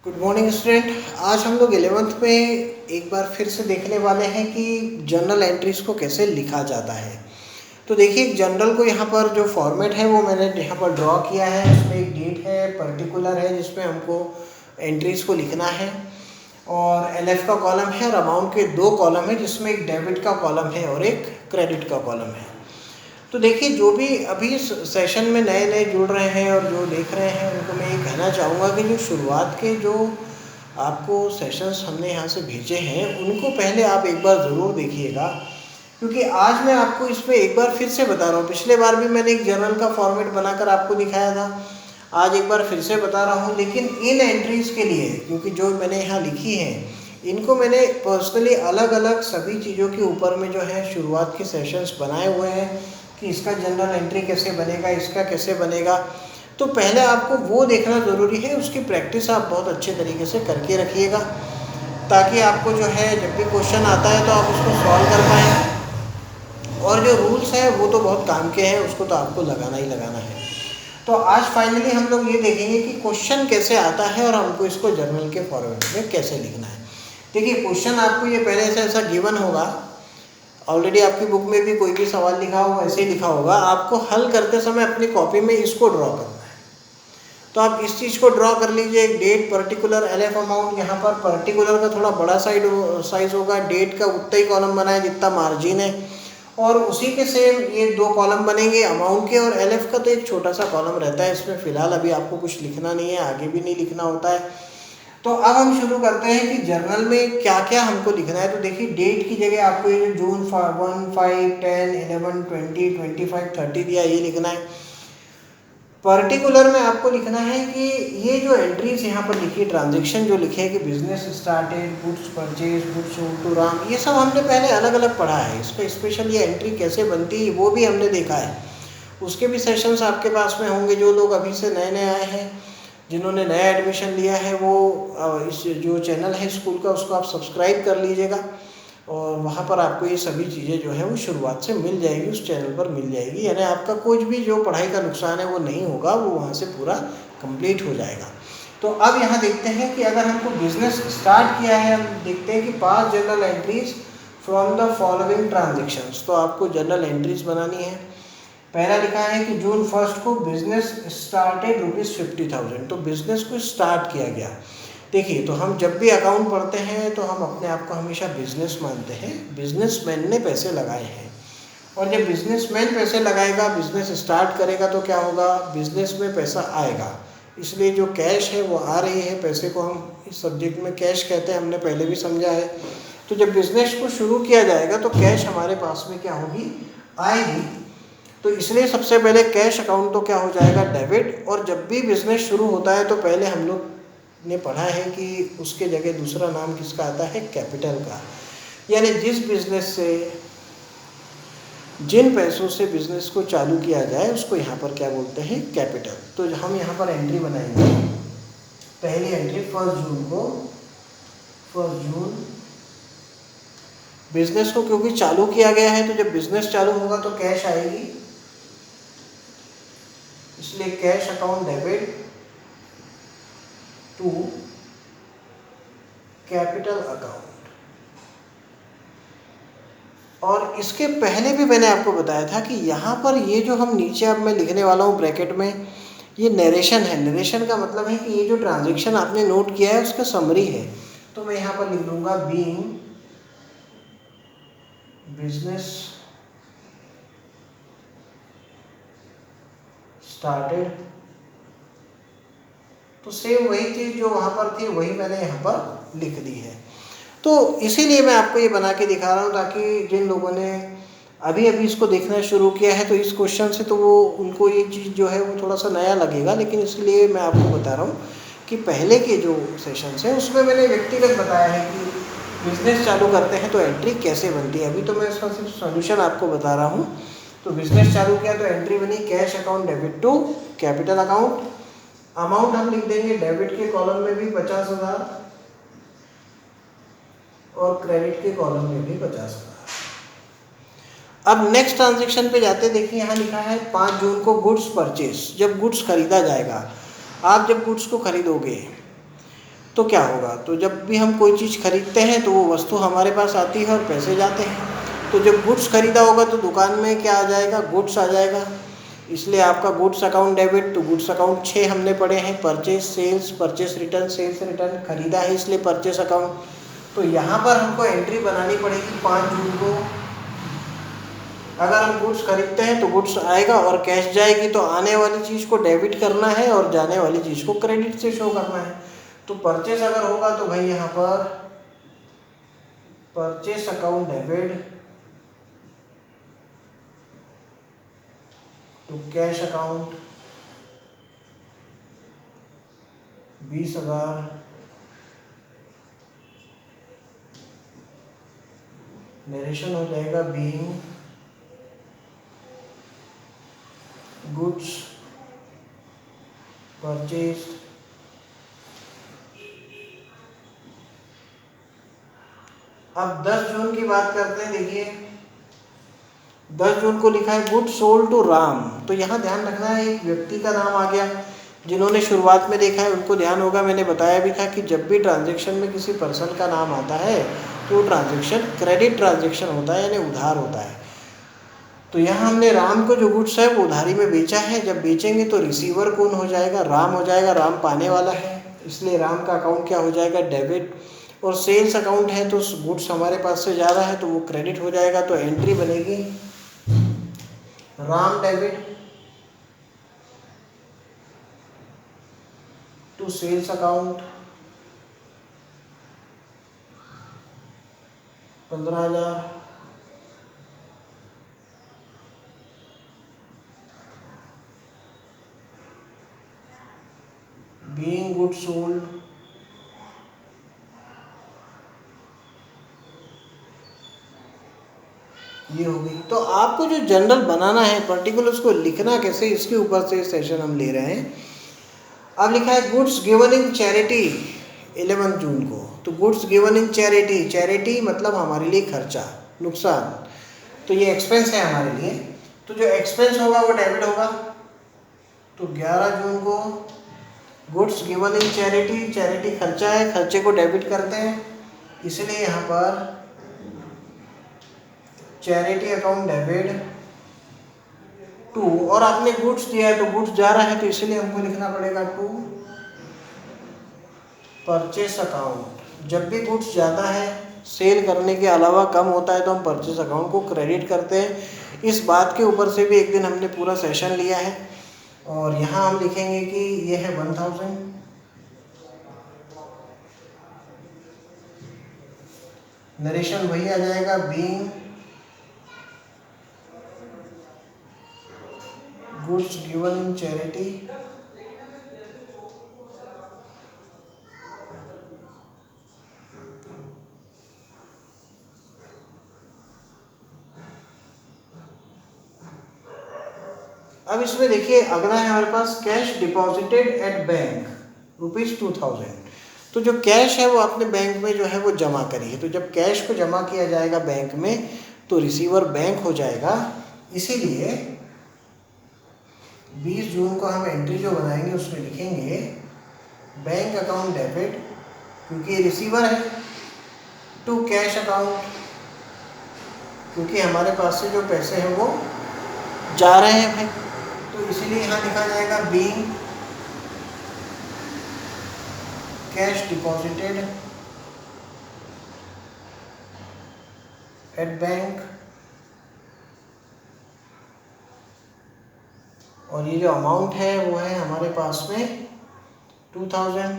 Good morning student. आज हम लोग 11th में एक बार फिर से देखने वाले हैं कि जर्नल एंट्रीज को कैसे लिखा जाता है। तो देखिए, जनरल को यहाँ पर जो फॉर्मेट है वो मैंने यहाँ पर ड्रॉ किया है। उसमें एक डेट है, पर्टिकुलर है जिसमें हमको एंट्रीज को लिखना है, और एलएफ का कॉलम है, और अमाउंट के दो कॉलम है जिसमें एक डेबिट का कॉलम है और एक क्रेडिट का कॉलम है। तो देखिए, जो भी अभी सेशन में नए नए जुड़ रहे हैं और जो देख रहे हैं उनको मैं ये कहना चाहूँगा कि जो शुरुआत के जो आपको सेशंस हमने यहाँ से भेजे हैं उनको पहले आप एक बार ज़रूर देखिएगा, क्योंकि आज मैं आपको इसमें एक बार फिर से बता रहा हूँ। पिछले बार भी मैंने एक जर्नल का फॉर्मेट बनाकर आपको दिखाया था, आज एक बार फिर से बता रहा हूँ। लेकिन इन एंट्रीज़ के लिए, क्योंकि जो मैंने यहाँ लिखी है इनको मैंने पर्सनली अलग अलग सभी चीज़ों के ऊपर में जो है शुरुआत के सेशंस बनाए हुए हैं कि इसका जनरल एंट्री कैसे बनेगा, इसका कैसे बनेगा। तो पहले आपको वो देखना ज़रूरी है, उसकी प्रैक्टिस आप बहुत अच्छे तरीके से करके रखिएगा, ताकि आपको जो है जब भी क्वेश्चन आता है तो आप उसको सॉल्व कर पाएँ। और जो रूल्स हैं वो तो बहुत काम के हैं, उसको तो आपको लगाना ही लगाना है। तो आज फाइनली हम लोग ये देखेंगे कि क्वेश्चन कैसे आता है और हमको इसको जर्नल के फॉर्मेट में कैसे लिखना है। देखिए, क्वेश्चन आपको ये पहले से ऐसा गिवन होगा, ऑलरेडी आपकी बुक में भी कोई भी सवाल लिखा हो ऐसे ही लिखा होगा। आपको हल करते समय अपनी कॉपी में इसको ड्रॉ करना है। तो आप इस चीज़ को ड्रॉ कर लीजिए, एक डेट, पर्टिकुलर, एलएफ अमाउंट। यहाँ पर पर्टिकुलर का थोड़ा बड़ा साइज होगा, डेट का उतना ही कॉलम बनाए जितना मार्जिन है, और उसी के सेम ये दो कॉलम बनेंगे अमाउंट के, और एलएफ का तो एक छोटा सा कॉलम रहता है। इसमें फ़िलहाल अभी आपको कुछ लिखना नहीं है, आगे भी नहीं लिखना होता है। तो अब हम शुरू करते हैं कि जर्नल में क्या क्या हमको लिखना है। तो देखिए, डेट की जगह आपको ये जो जून 1, 5, 10, 11, 20, 25, 30 दिया, ये लिखना है। पर्टिकुलर में आपको लिखना है कि ये जो एंट्रीज यहाँ पर लिखी, ट्रांजेक्शन जो लिखे कि business started, goods purchase, goods sold to Ram, ये सब हमने पहले अलग अलग पढ़ा है। इसका स्पेशल ये एंट्री कैसे बनती है वो भी हमने देखा है। उसके भी सेशंस आपके पास में होंगे। जो लोग अभी से नए नए आए हैं, जिन्होंने नया एडमिशन लिया है, वो इस जो चैनल है स्कूल का उसको आप सब्सक्राइब कर लीजिएगा, और वहाँ पर आपको ये सभी चीज़ें जो है वो शुरुआत से मिल जाएगी, उस चैनल पर मिल जाएगी। यानी आपका कुछ भी जो पढ़ाई का नुकसान है वो नहीं होगा, वो वहाँ से पूरा कंप्लीट हो जाएगा। तो अब यहाँ देखते हैं कि अगर हमको बिजनेस स्टार्ट किया है, हम देखते हैं कि 5 journal entries from the following transactions. तो आपको जर्नल एंट्रीज बनानी है। पहला लिखा है कि जून 1 को बिजनेस स्टार्टेड ₹50,000। तो बिजनेस को स्टार्ट किया गया। देखिए, तो हम जब भी अकाउंट पढ़ते हैं तो हम अपने आप को हमेशा बिजनेस मानते हैं। बिजनेसमैन ने पैसे लगाए हैं, और जब बिजनेसमैन पैसे लगाएगा, बिजनेस स्टार्ट करेगा, तो क्या होगा, बिजनेस में पैसा आएगा। इसलिए जो कैश है वो आ रही है। पैसे को हम इस सब्जेक्ट में कैश कहते हैं, हमने पहले भी समझा है। तो जब बिजनेस को शुरू किया जाएगा तो कैश हमारे पास में क्या होगी, आएगी। तो इसलिए सबसे पहले कैश अकाउंट तो क्या हो जाएगा, डेबिट। और जब भी बिजनेस शुरू होता है तो पहले हम लोग ने पढ़ा है कि उसके जगह दूसरा नाम किसका आता है, कैपिटल का। यानी जिस बिजनेस से, जिन पैसों से बिजनेस को चालू किया जाए उसको यहाँ पर क्या बोलते हैं, कैपिटल। तो हम यहाँ पर एंट्री बनाएंगे। पहली एंट्री 1 जून को, 1 जून बिजनेस को क्योंकि चालू किया गया है, तो जब बिजनेस चालू होगा तो कैश आएगी, इसलिए cash account debit to capital account. और इसके पहले भी मैंने आपको बताया था कि यहाँ पर ये जो हम नीचे अब मैं लिखने वाला हूँ ब्रैकेट में, ये नरेशन है। नरेशन का मतलब है कि ये जो ट्रांजैक्शन आपने नोट किया है उसका समरी है। तो मैं यहाँ पर लिख दूंगा बीइंग बिजनेस स्टार्टेड। तो सेम वही चीज़ जो वहाँ पर थी वही मैंने यहाँ पर लिख दी है। तो इसीलिए मैं आपको ये बना के दिखा रहा हूँ, ताकि जिन लोगों ने अभी अभी इसको देखना शुरू किया है तो इस क्वेश्चन से तो वो उनको ये चीज़ जो है वो थोड़ा सा नया लगेगा। लेकिन इसलिए मैं आपको बता रहा हूँ कि पहले के जो सेशंस हैं उसमें मैंने व्यक्तिगत बताया है कि बिजनेस चालू करते हैं तो एंट्री कैसे बनती है। अभी तो मैं इसका सिर्फ सोल्यूशन आपको बता रहा हूँ। तो बिजनेस चालू किया तो एंट्री बनी cash account debit to capital account. Amount हम लिख देंगे डेबिट के कॉलम में भी 50,000 और क्रेडिट के कॉलम में भी 50,000। अब नेक्स्ट ट्रांजेक्शन पे जाते, देखिए यहाँ लिखा है 5 जून को गुड्स परचेज। जब गुड्स खरीदा जाएगा, आप जब गुड्स को खरीदोगे तो क्या होगा, तो जब भी हम कोई चीज़ खरीदते हैं तो वो वस्तु हमारे पास आती है और पैसे जाते हैं। तो जब गुड्स खरीदा होगा तो दुकान में क्या आ जाएगा, गुड्स आ जाएगा। इसलिए आपका गुड्स अकाउंट डेबिट, तो गुड्स अकाउंट 6 हमने पढ़े हैं, purchase sales, purchase return, sales return, खरीदा है इसलिए परचेज अकाउंट। तो यहाँ पर हमको एंट्री बनानी पड़ेगी 5 जून को। अगर हम गुड्स खरीदते हैं तो गुड्स आएगा और कैश जाएगी, तो आने वाली चीज़ को डेबिट करना है और जाने वाली चीज़ को क्रेडिट से शो करना है। तो परचेस अगर होगा तो भाई यहाँ पर purchase account debit to cash account 20,000, narration हो जाएगा बीइंग गुड्स परचेज। अब 10 जून की बात करते हैं। देखिए 10 जून को लिखा है गुड सोल्ड टू राम। तो यहाँ ध्यान रखना है, एक व्यक्ति का नाम आ गया। जिन्होंने शुरुआत में देखा है उनको ध्यान होगा, मैंने बताया भी था कि जब भी ट्रांजैक्शन में किसी पर्सन का नाम आता है तो वो ट्रांजैक्शन क्रेडिट ट्रांजैक्शन होता है, यानी उधार होता है। तो यहाँ हमने राम को जो गुड्स है वो उधारी में बेचा है। जब बेचेंगे तो रिसीवर कौन हो जाएगा, राम हो जाएगा। राम पाने वाला है, इसलिए राम का अकाउंट क्या हो जाएगा, डेबिट। और सेल्स अकाउंट है तो गुड्स हमारे पास से जा रहा है तो वो क्रेडिट हो जाएगा। तो एंट्री बनेगी Ram debit to sales account 15,000, being good sold ये होगी। तो आपको जो जनरल बनाना है, पर्टिकुलर उसको लिखना कैसे, इसके ऊपर से सेशन हम ले रहे हैं। अब लिखा है गुड्स गिवन इन चैरिटी 11 जून को। तो goods given in charity, charity मतलब हमारे लिए खर्चा, नुकसान। तो ये एक्सपेंस है हमारे लिए। तो जो एक्सपेंस होगा वो डेबिट होगा। तो 11 जून को goods given in charity, charity खर्चा है, खर्चे को डेबिट करते हैं, इसलिए यहाँ पर चैरिटी अकाउंट डेबिट टू, और आपने गुड्स दिया है तो गुड्स जा रहा है तो इसलिए हमको लिखना पड़ेगा टू परचेस अकाउंट। जब भी गुड्स जाता है, सेल करने के अलावा कम होता है, तो हम परचेस अकाउंट को क्रेडिट करते हैं। इस बात के ऊपर से भी एक दिन हमने पूरा सेशन लिया है। और यहाँ हम लिखेंगे कि ये है 1000, नरेशन वही आ जाएगा being goods given in charity अब इसमें देखिए अगला है हमारे पास कैश डिपॉजिटेड एट बैंक ₹2000। तो जो कैश है वो आपने बैंक में जो है वो जमा करी है। तो जब कैश को जमा किया जाएगा बैंक में तो रिसीवर बैंक हो जाएगा। इसीलिए 20 जून को हम एंट्री जो बनाएंगे उसमें लिखेंगे बैंक अकाउंट डेबिट, क्योंकि रिसीवर है, टू कैश अकाउंट, क्योंकि हमारे पास से जो पैसे हैं वो जा रहे हैं भाई। तो इसीलिए यहाँ लिखा जाएगा being cash deposited at bank. और ये जो अमाउंट है वो है हमारे पास में 2000।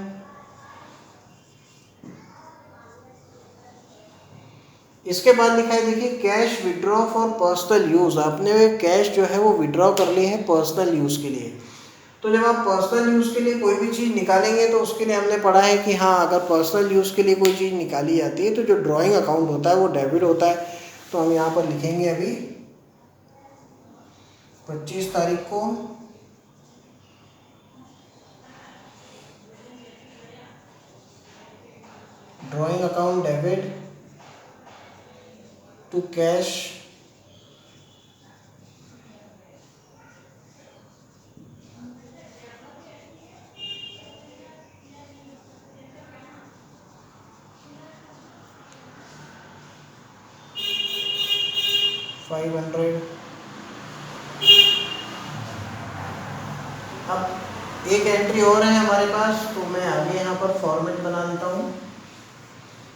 इसके बाद लिखा है देखिए cash withdraw for personal use. आपने कैश जो है वो विड्रॉ कर ली है पर्सनल यूज़ के लिए। तो जब आप पर्सनल यूज़ के लिए कोई भी चीज़ निकालेंगे तो उसके लिए हमने पढ़ा है कि हाँ, अगर पर्सनल यूज़ के लिए कोई चीज़ निकाली जाती है तो जो ड्राइंग अकाउंट होता है वो डेबिट होता है। तो हम यहाँ पर लिखेंगे अभी 25 तारीख को drawing account debit to cash 500। अब एक एंट्री और है हमारे पास, तो मैं आगे यहाँ पर फॉर्मेट बना देता हूँ।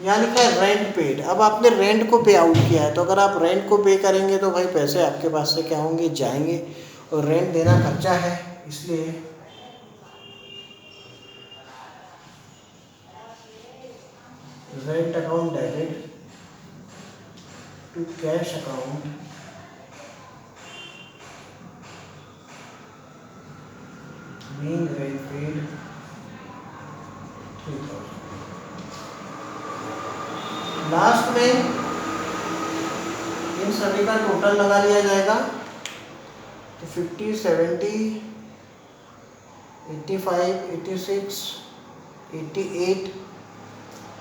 यहाँ लिखा है रेंट पेड। अब आपने रेंट को पे आउट किया है, तो अगर आप रेंट को पे करेंगे तो भाई पैसे आपके पास से क्या होंगे, जाएंगे, और रेंट देना खर्चा है, इसलिए rent account debit to cash account being rent paid 3000। लास्ट में इन सभी का टोटल लगा लिया जाएगा, तो 50, 70, 85, 86, 88,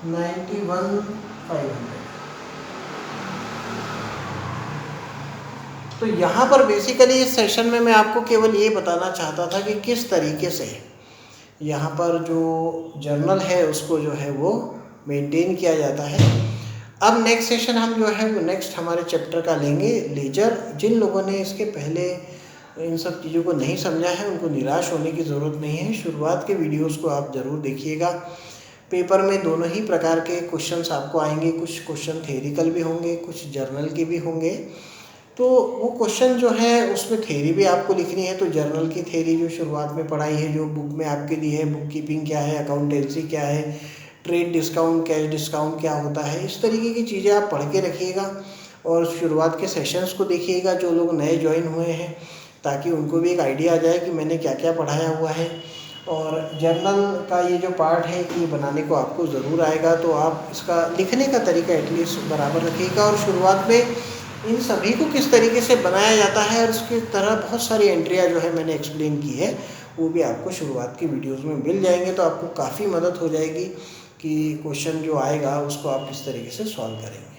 91, 500। तो यहाँ पर बेसिकली इस सेशन में मैं आपको केवल ये बताना चाहता था कि किस तरीके से यहाँ पर जो जर्नल है उसको जो है वो मेंटेन किया जाता है। अब नेक्स्ट सेशन हम जो है वो नेक्स्ट हमारे चैप्टर का लेंगे, लेजर। जिन लोगों ने इसके पहले इन सब चीज़ों को नहीं समझा है उनको निराश होने की ज़रूरत नहीं है। शुरुआत के वीडियोस को आप ज़रूर देखिएगा। पेपर में दोनों ही प्रकार के क्वेश्चंस आपको आएंगे, कुछ क्वेश्चन थ्योरेटिकल भी होंगे, कुछ जर्नल के भी होंगे। तो वो क्वेश्चन जो है उसमें थ्योरी भी आपको लिखनी है, तो जर्नल की थ्योरी जो शुरुआत में पढ़ाई है, जो बुक में आपके दी है, बुक कीपिंग क्या है, अकाउंटेंसी क्या है, ट्रेड डिस्काउंट, कैश डिस्काउंट क्या होता है, इस तरीके की चीज़ें आप पढ़ के रखिएगा और शुरुआत के सेशंस को देखिएगा जो लोग नए ज्वाइन हुए हैं, ताकि उनको भी एक आइडिया आ जाए कि मैंने क्या क्या पढ़ाया हुआ है। और जर्नल का ये जो पार्ट है कि बनाने को आपको ज़रूर आएगा, तो आप इसका लिखने का तरीका एटलीस्ट बराबर रखिएगा। और शुरुआत में इन सभी को किस तरीके से बनाया जाता है और उसकी तरह बहुत सारी एंट्रियाँ जो है मैंने एक्सप्लेन की है, वो भी आपको शुरुआत की वीडियोस में मिल जाएंगे। तो आपको काफ़ी मदद हो जाएगी कि क्वेश्चन जो आएगा उसको आप किस तरीके से सॉल्व करेंगे।